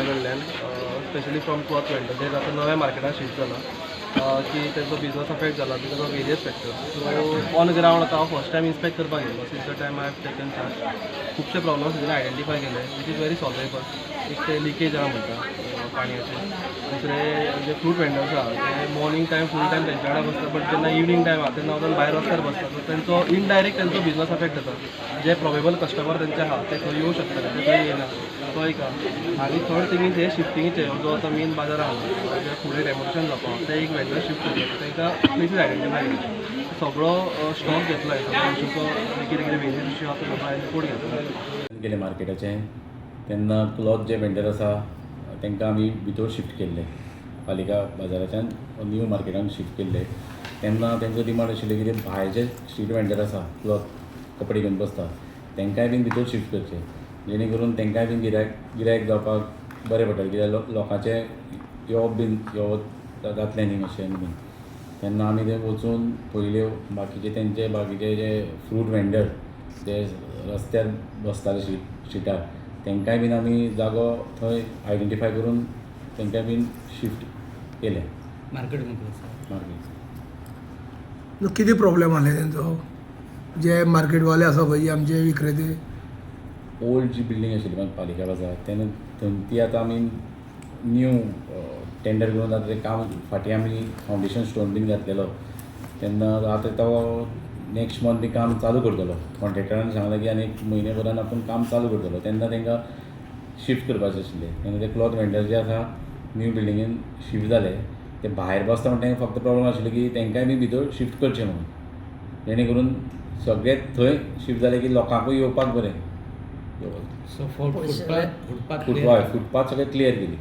कडल्यान specially from cloth vendor जे आता नव्या मार्केटात शिफ्ट जाला की तेजो बिजनस अफेक्ट जाला because of various factors. So on ground आतां हांव फर्स्ट टायम इन्स्पेक्ट करपाक गेलो. Since the time I have taken charge खुबशे प्रॉब्लम्स तितून आयडेंटिफाय केले विच इज व्हेरी सॉल्वेबल. एक ते लिकेज आहा म्हणटा पाणयाचें. दुसरें जे फ्रूट वेंडर्स आहा ते मॉर्निंग टायम फूल टायम तेंच्या कडेन बसता बट जेन्ना इवनिंग टायम आहा तेन्ना वचून भायर रस्त्यार बसता. सो तेंचो इनडायरेक्ट तेंचो बिजनस अफेक्ट जाता. जे प्रोबेबल कस्टमर तेंचे आहा ते खंय येवं शकता ते थंय येना. तो एक आहा. आनी थर्ड थिंग इज हे शिफ्टिंगीचे जो आतां मेन बाजार आहा जे फुडें डेमोलेशन जावपा ते एक वेंडर शिफ्ट करता तांकां प्लेसीस आयडेंटिफाय केला. सगळो स्टॉक घेतलो हांवें. कितें कितें वेरियस इश्यू आसा तो हांवें रिपोर्ट घेतलो. गेले मार्केटाचें तेन्ना क्लॉथ जे वेंडर आसा तांकां आमी भितर शिफ्ट केल्ले. पालिका बाजाराच्यान न्यू मार्केटान शिफ्ट केल्ले. तेन्ना तेंचो डिमांड आशिल्ले कितें भायर स्ट्रीट वेंडर आसा क्लॉथ कपडे घेवन बसता तांकांय बीन भितर शिफ्ट करचे जेणे करून तांकांय बीन गिरायक जावपाक बरें पडटलें. कित्याक लोकांचें येवप बीन जातलें न्ही मातशें बीन. तेन्ना आमी थंय वचून पयल्यो बाकीचे जे फ्रूट वेंडर जे रस्त्यार बसताले स्ट्रिटार तांकांय बीन आमी जागो थंय आयडेंटिफाय करून तांकांय बीन शिफ्ट केले मार्केट. किती प्रॉब्लेम आले तेंचो जे मार्केटवाले आसा पळय आमचे विक्रेते. ओल्ड जी बिल्डींग आशिल्ली पालिका बाजार तेन्ना ती आतां आमी न्यू टेंडर घेवन आतां तें काम फाटीं आमी फावंडेशन स्टोन बीन घातलेलो. तेन्ना आतां तो नेक्स्ट मंथ बी काम चालू करतलो. कॉन्ट्रॅक्टरान सांगलें की आनी म्हयने भरान आपूण काम चालू करतलो. तेन्ना तांकां शिफ्ट करपाचें आशिल्लें. तेन्ना ते क्लॉथ वेंडर जे आसा न्यू बिल्डिंगेन शिफ्ट जाले. ते भायर बसता म्हणटा तांकां फक्त प्रॉब्लम आशिल्लो की तांकांय बी भितर शिफ्ट करचें म्हणून. जेणे करून सगळे थंय शिफ्ट जाले की लोकांकूय येवपाक बरें. सो फुटपाथ फुटपाथ सगळें क्लियर केली.